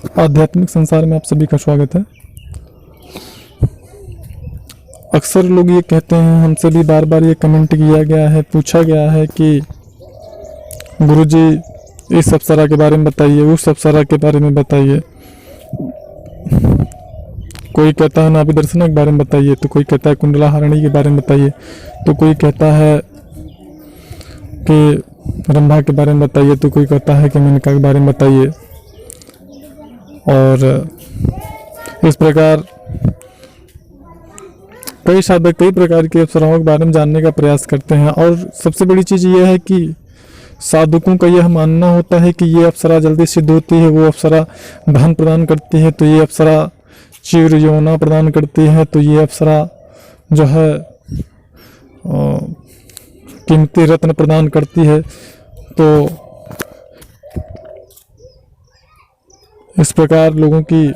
आध्यात्मिक संसार में आप सभी का स्वागत है। अक्सर लोग ये कहते हैं, हमसे भी बार बार ये कमेंट किया गया है, पूछा गया है कि गुरुजी इस अप्सरा के बारे में बताइए, उस अप्सरा के बारे में बताइए। कोई कहता है नाभि दर्शना के बारे में बताइए, तो कोई कहता है कुंडला हरणी के बारे में बताइए, तो कोई कहता है कि रंभा के बारे में बताइए, तो कोई कहता है कि मेनका के बारे में बताइए। और इस प्रकार कई साधक कई प्रकार के अप्सराओं के बारे में जानने का प्रयास करते हैं। और सबसे बड़ी चीज़ ये है कि साधकों का यह मानना होता है कि ये अप्सरा जल्दी सिद्ध होती है, वो अप्सरा धन प्रदान करती है, तो ये अप्सरा चिर यौना प्रदान करती है, तो ये अप्सरा जो है कीमती रत्न प्रदान करती है। तो इस प्रकार लोगों की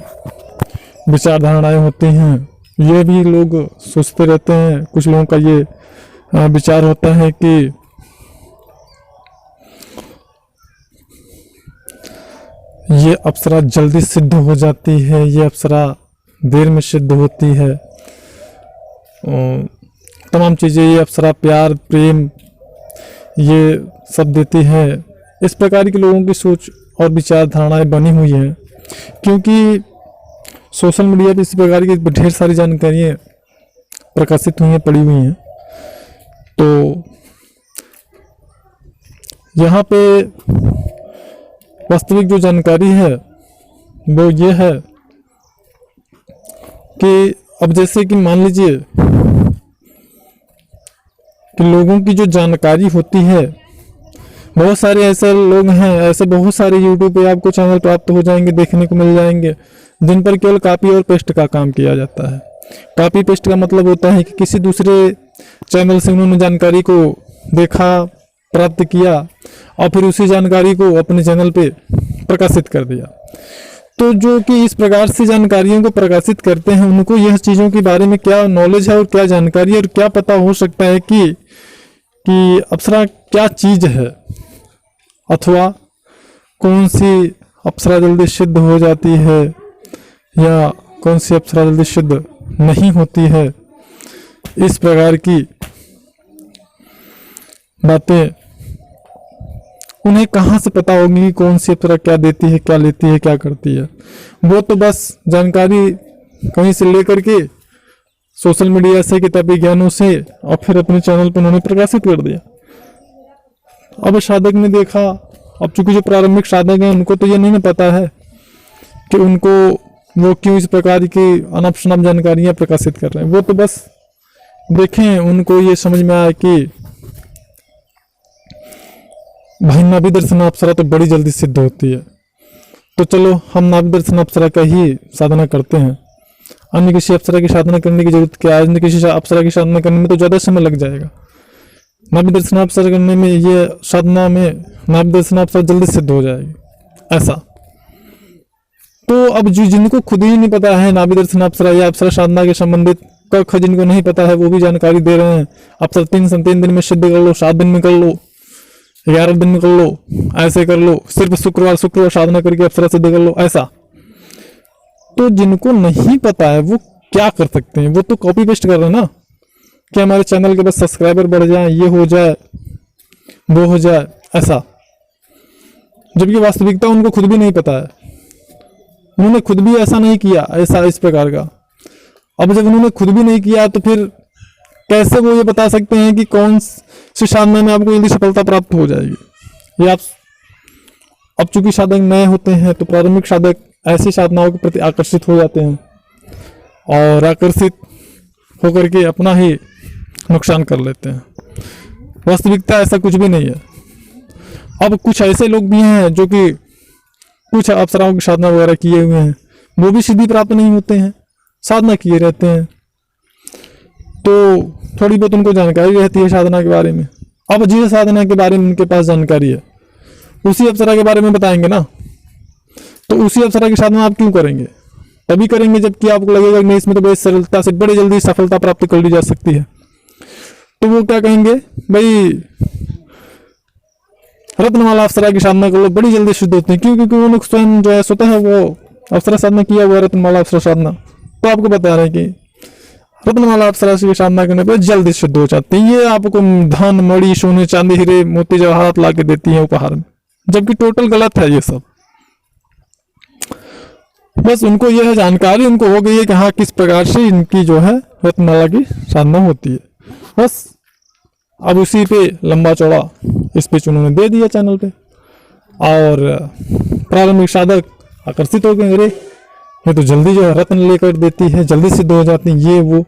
विचारधारणाएं होती हैं। ये भी लोग सोचते रहते हैं, कुछ लोगों का ये विचार होता है कि ये अप्सरा जल्दी सिद्ध हो जाती है, ये अप्सरा देर में सिद्ध होती है, तमाम चीज़ें ये अप्सरा प्यार प्रेम ये सब देती है। इस प्रकार की लोगों की सोच और विचारधारणाएं बनी हुई हैं, क्योंकि सोशल मीडिया पे इस प्रकार की ढेर सारी जानकारियाँ प्रकाशित हुई हैं, पड़ी हुई हैं। तो यहाँ पे वास्तविक जो जानकारी है वो ये है कि अब जैसे कि मान लीजिए कि लोगों की जो जानकारी होती है, बहुत सारे ऐसे लोग हैं, ऐसे बहुत सारे यूट्यूब पे आपको चैनल प्राप्त हो जाएंगे, देखने को मिल जाएंगे, जिन पर केवल कॉपी और पेस्ट का काम किया जाता है। कॉपी पेस्ट का मतलब होता है कि किसी दूसरे चैनल से उन्होंने जानकारी को देखा, प्राप्त किया और फिर उसी जानकारी को अपने चैनल पे प्रकाशित कर दिया। तो जो कि इस प्रकार से जानकारियों को प्रकाशित करते हैं, उनको यह चीज़ों के बारे में क्या नॉलेज है और क्या जानकारी है और क्या पता हो सकता है कि अप्सरा क्या चीज़ है, अथवा कौन सी अप्सरा जल्दी सिद्ध हो जाती है या कौन सी अप्सरा जल्दी सिद्ध नहीं होती है। इस प्रकार की बातें उन्हें कहाँ से पता होगी कि कौन सी अप्सरा क्या देती है, क्या लेती है, क्या करती है। वो तो बस जानकारी कहीं से लेकर के सोशल मीडिया से, किताबी ज्ञानों से और फिर अपने चैनल पर उन्होंने प्रकाशित कर दिया। अब साधक ने देखा, अब चूंकि जो प्रारंभिक साधक हैं उनको तो ये नहीं पता है कि उनको वो क्यों इस प्रकार की अनप शनप जानकारियाँ प्रकाशित कर रहे हैं। वो तो बस देखें, उनको ये समझ में आया कि भाई नाभि दर्शन अप्सरा तो बड़ी जल्दी सिद्ध होती है, तो चलो हम नाभि दर्शन अप्सरा का ही साधना करते हैं। अन्य किसी अप्सरा की साधना करने की जरूरत क्या है? अन्य किसी अप्सरा की साधना करने में तो ज़्यादा समय लग जाएगा। नाभि दर्शन अप्सरा करने में, ये साधना में नाभि दर्शन अप्सरा जल्दी सिद्ध हो जाएगी, ऐसा। तो अब जो जिनको खुद ही नहीं पता है नाभि दर्शन अप्सरा या अप्सरा साधना के संबंधित कख जिनको नहीं पता है, वो भी जानकारी दे रहे हैं। अप्सरा 3 दिन में सिद्ध कर लो, 7 दिन में कर लो, 11 दिन में कर लो, ऐसे कर लो, सिर्फ शुक्रवार साधना करके अप्सरा सिद्ध कर लो, ऐसा। तो जिनको नहीं पता है वो क्या कर सकते हैं? वो तो कॉपी पेस्ट कर रहे हैं ना, कि हमारे चैनल के बस सब्सक्राइबर बढ़ जाए, ये हो जाए, वो हो जाए, ऐसा। जबकि वास्तविकता उनको खुद भी नहीं पता है, उन्होंने खुद भी ऐसा नहीं किया, ऐसा इस प्रकार का। अब जब उन्होंने खुद भी नहीं किया तो फिर कैसे वो ये बता सकते हैं कि कौन सी साधना में आपको जल्दी सफलता प्राप्त हो जाएगी? ये आप अब चूंकि साधक नए होते हैं तो प्रारंभिक साधक ऐसी साधनाओं के प्रति आकर्षित हो जाते हैं और आकर्षित होकर के अपना ही नुकसान कर लेते हैं। वास्तविकता ऐसा कुछ भी नहीं है। अब कुछ ऐसे लोग भी हैं जो कि कुछ अप्सराओं की साधना वगैरह किए हुए हैं, वो भी सिद्धि प्राप्त नहीं होते हैं, साधना किए रहते हैं, तो थोड़ी बहुत उनको जानकारी रहती है साधना के बारे में। अब जिस साधना के बारे में उनके पास जानकारी है, उसी अप्सरा के बारे में बताएंगे ना, तो उसी अप्सरा की साधना आप क्यों करेंगे? तभी करेंगे जबकि आपको लगेगा कि नहीं, इसमें तो बड़ी सरलता से बड़ी जल्दी सफलता प्राप्त कर ली जा सकती है। तो वो क्या कहेंगे, भाई रत्नमाला अप्सरा की साधना कर लो, बड़ी जल्दी सिद्ध होती है। क्यों? क्योंकि उन्होंने स्वयं जो है स्वतः वो अप्सरा साधना किया हुआ रत्नमाला अप्सरा साधना, तो आपको बता रहे हैं कि रत्नमाला अप्सरा की साधना करने पर जल्दी सिद्ध हो जाती है। ये आपको धन मणि सोने चांदी हीरे मोती जवाहरात ला के देती है उपहार में, जबकि टोटल गलत है ये सब। बस उनको यह जानकारी उनको हो गई है कि हाँ किस प्रकार से इनकी जो है रत्नमाला की साधना होती है। बस अब उसी पे लंबा चौड़ा स्पीच उन्होंने दे दिया चैनल पे, और प्रारंभिक साधक आकर्षित हो गए, अरे ये तो जल्दी जो है रत्न लेकर देती है, जल्दी सिद्ध हो जाती है ये वो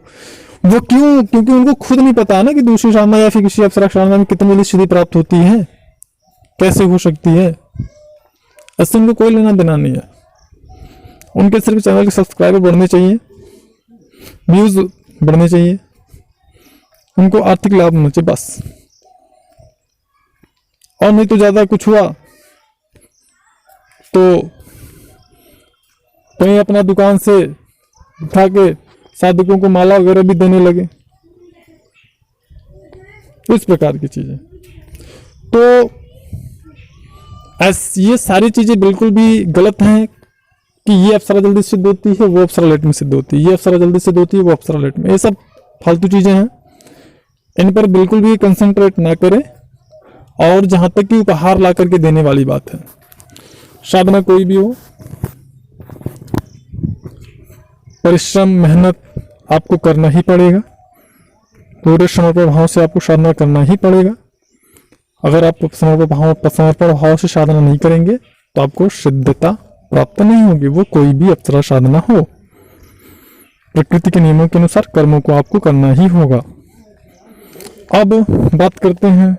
क्यों? क्योंकि उनको खुद नहीं पता है ना कि दूसरी साधना या फिर किसी अप्सरा साधना में कितनी जल्दी सिद्धि प्राप्त होती है, कैसे हो सकती है। इससे उनको कोई लेना देना नहीं है। उनके सिर्फ चैनल के सब्सक्राइबर बढ़ने चाहिए, व्यूज बढ़ने चाहिए, उनको आर्थिक लाभ होना चाहिए बस, और नहीं तो ज्यादा कुछ हुआ तो कहीं अपना दुकान से उठा के साधकों को माला वगैरह भी देने लगे, इस प्रकार की चीजें। तो ये सारी चीजें बिल्कुल भी गलत हैं कि ये अप्सरा जल्दी सिद्ध होती है, वो अप्सरा लेट में सिद्ध होती है, ये अप्सरा जल्दी सिद्ध होती है, वो अप्सरा लेट में। ये सब फालतू चीजें हैं, इन पर बिल्कुल भी कंसंट्रेट ना करें। और जहां तक कि उपहार ला करके देने वाली बात है, साधना कोई भी हो, परिश्रम मेहनत आपको करना ही पड़ेगा, पूरे समर्पण भाव से आपको साधना करना ही पड़ेगा। अगर आप समर्पण भाव से साधना नहीं करेंगे तो आपको सिद्धता प्राप्त नहीं होगी, वो कोई भी अप्सरा साधना हो। प्रकृति के नियमों के अनुसार कर्मों को आपको करना ही होगा। अब बात करते हैं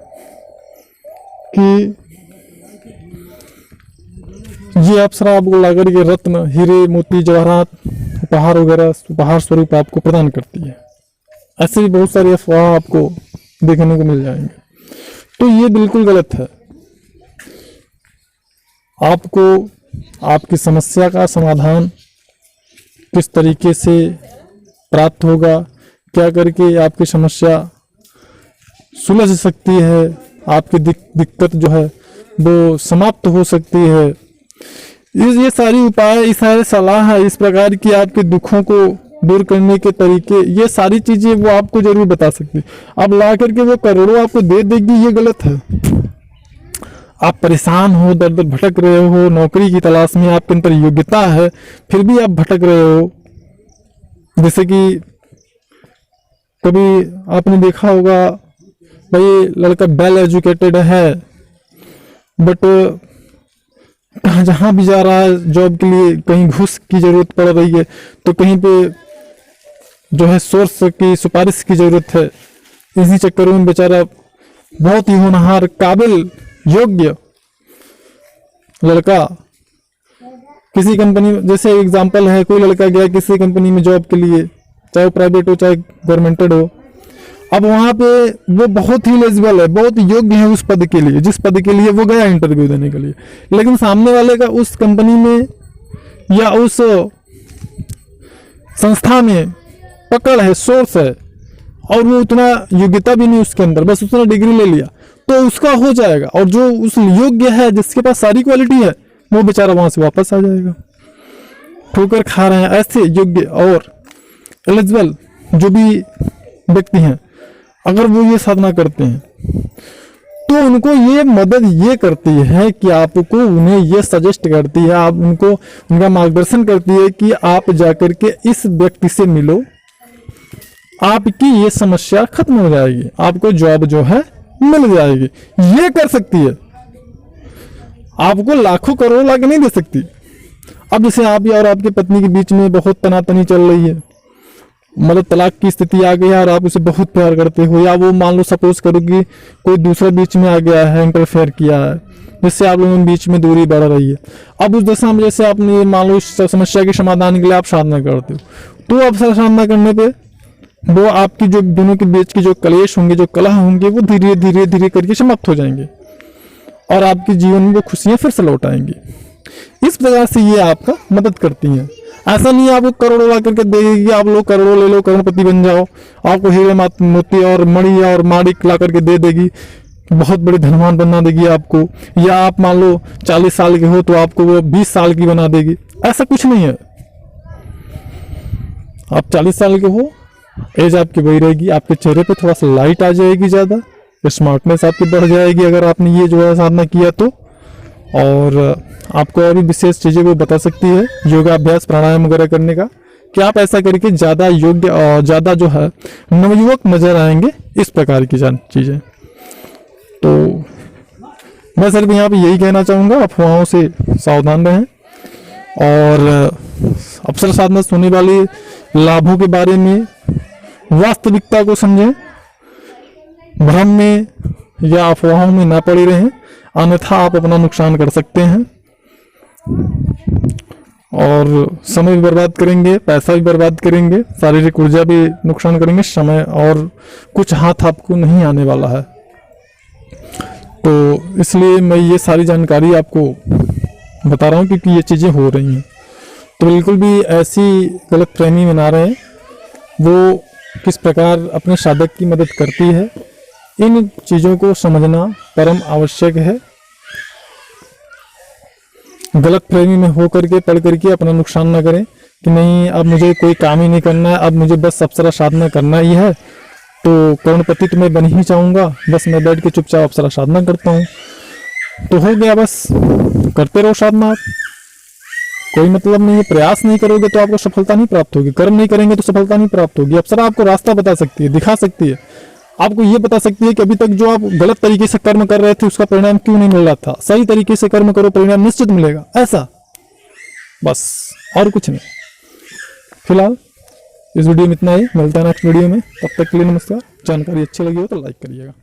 कि ये अप्सरा आपको लाकर के रत्न हीरे मोती जवाहरात उपहार वगैरह उपहार स्वरूप आपको प्रदान करती है। ऐसे भी बहुत सारी अफवाह आपको देखने को मिल जाएंगे, तो ये बिल्कुल गलत है। आपको आपकी समस्या का समाधान किस तरीके से प्राप्त होगा, क्या करके आपकी समस्या सुलझ सकती है, आपकी दिक्कत जो है वो समाप्त हो सकती है, ये सारी उपाय, ये सारे सलाह है इस प्रकार की आपके दुखों को दूर करने के तरीके, ये सारी चीजें वो आपको जरूर बता सकती है। अब ला करके वो करोड़ों आपको दे देगी, ये गलत है। आप परेशान हो, दर दर भटक रहे हो, नौकरी की तलाश में आपके अंदर योग्यता है, फिर भी आप भटक रहे हो। जैसे कि कभी आपने देखा होगा, भाई लड़का वेल एजुकेटेड है, बट जहां भी जा रहा है जॉब के लिए, कहीं घूस की जरूरत पड़ रही है तो कहीं पे जो है सोर्स की सिफारिश की जरूरत है। इसी चक्करों में बेचारा बहुत ही होनहार काबिल योग्य लड़का किसी कंपनी, जैसे एग्जांपल है, कोई लड़का गया किसी कंपनी में जॉब के लिए, चाहे प्राइवेट हो चाहे गवर्नमेंटेड हो। अब वहां पे वो बहुत ही एलिजिबल है, बहुत योग्य है उस पद के लिए, जिस पद के लिए वो गया इंटरव्यू देने के लिए, लेकिन सामने वाले का उस कंपनी में या उस संस्था में पकड़ है, सोर्स है, और वो उतना योग्यता भी नहीं उसके अंदर, बस उसने डिग्री ले लिया तो उसका हो जाएगा। और जो उस योग्य है, जिसके पास सारी क्वालिटी है, वो बेचारा वहां से वापस आ जाएगा। ठोकर खा रहे हैं ऐसे योग्य और एलिजिबल जो भी व्यक्ति हैं, अगर वो ये साधना करते हैं तो उनको ये मदद ये करती है कि आपको उन्हें ये सजेस्ट करती है, आप उनको उनका मार्गदर्शन करती है कि आप जाकर के इस व्यक्ति से मिलो, आपकी ये समस्या खत्म हो जाएगी, आपको जॉब जो है मिल जाएगी। ये कर सकती है, आपको लाखों करोड़ों लाके नहीं दे सकती। अब जैसे आप और आपकी पत्नी के बीच में बहुत तनातनी चल रही है, मतलब तलाक की स्थिति आ गई है और आप उसे बहुत प्यार करते हो, या वो मान लो सपोज करो कि कोई दूसरा बीच में आ गया है, इंटरफेयर किया है, जिससे आप लोगों के बीच में दूरी बढ़ रही है। अब उस दशा में जैसे आपने मान लो इस समस्या के समाधान के लिए आप साधना करते हो, तो आप साधना करने पे वो आपकी जो दोनों के बीच के जो कलेश होंगे, जो कलह होंगे, वो धीरे धीरे धीरे करके समाप्त हो जाएंगे और आपके जीवन में वो खुशियां फिर से लौट आएंगी। इस प्रकार से ये आपका मदद करती हैं। ऐसा नहीं है आपको करोड़ों ला करके देगी, आप लोग करोड़ों ले लो, करोड़पति बन जाओ, आपको हीरे मोती और मणि और माणिक ला करके दे देगी, बहुत बड़े धनवान बना देगी आपको, या आप मान लो 40 साल के हो तो आपको वो 20 साल की बना देगी। ऐसा कुछ नहीं है। आप 40 साल के हो, एज आपकी वही रहेगी, आपके चेहरे पे थोड़ा सा लाइट आ जाएगी, ज़्यादा स्मार्टनेस आपकी बढ़ जाएगी अगर आपने ये जो है साधना किया तो। और आपको और भी विशेष चीज़ें वो बता सकती है योगाभ्यास प्राणायाम वगैरह करने का, कि आप ऐसा करके ज़्यादा योग्य और ज़्यादा जो है नवयुवक नजर आएंगे, इस प्रकार की चीज़ें। तो मैं सिर्फ यहाँ पे यही कहना चाहूँगा, अफवाहों से सावधान रहें और अप्सरा साधना से होने वाले लाभों के बारे में वास्तविकता को समझें, भ्रम में या अफवाहों में ना पड़े रहें, अन्यथा आप अपना नुकसान कर सकते हैं और समय भी बर्बाद करेंगे, पैसा भी बर्बाद करेंगे, शारीरिक ऊर्जा भी नुकसान करेंगे, समय और कुछ हाथ आपको नहीं आने वाला है। तो इसलिए मैं ये सारी जानकारी आपको बता रहा हूँ क्योंकि ये चीज़ें हो रही हैं। तो बिल्कुल भी ऐसी गलतफहमी में ना रहें। वो किस प्रकार अपने साधक की मदद करती है, इन चीज़ों को समझना परम आवश्यक है। गलतफहमी में हो करके पढ़ करके अपना नुकसान ना करें कि नहीं अब मुझे कोई काम ही नहीं करना है, अब मुझे बस अप्सरा साधना करना ही है, तो करोड़पति तो मैं बन ही जाऊंगा, बस मैं बैठ के चुपचाप अप्सरा साधना करता हूँ तो हो गया, बस करते रहो साधना। आप कोई मतलब नहीं है, प्रयास नहीं करोगे तो आपको सफलता नहीं प्राप्त होगी, कर्म नहीं करेंगे तो सफलता नहीं प्राप्त होगी। अप्सरा आपको रास्ता बता सकती है, दिखा सकती है, आपको ये बता सकती है कि अभी तक जो आप गलत तरीके से कर्म कर रहे थे उसका परिणाम क्यों नहीं मिल रहा था, सही तरीके से कर्म करो, परिणाम निश्चित मिलेगा, ऐसा बस, और कुछ नहीं। फिलहाल इस वीडियो में इतना ही, मिलता है नेक्स्ट वीडियो में, तब तक के लिए नमस्कार। जानकारी अच्छी लगी हो तो लाइक करिएगा।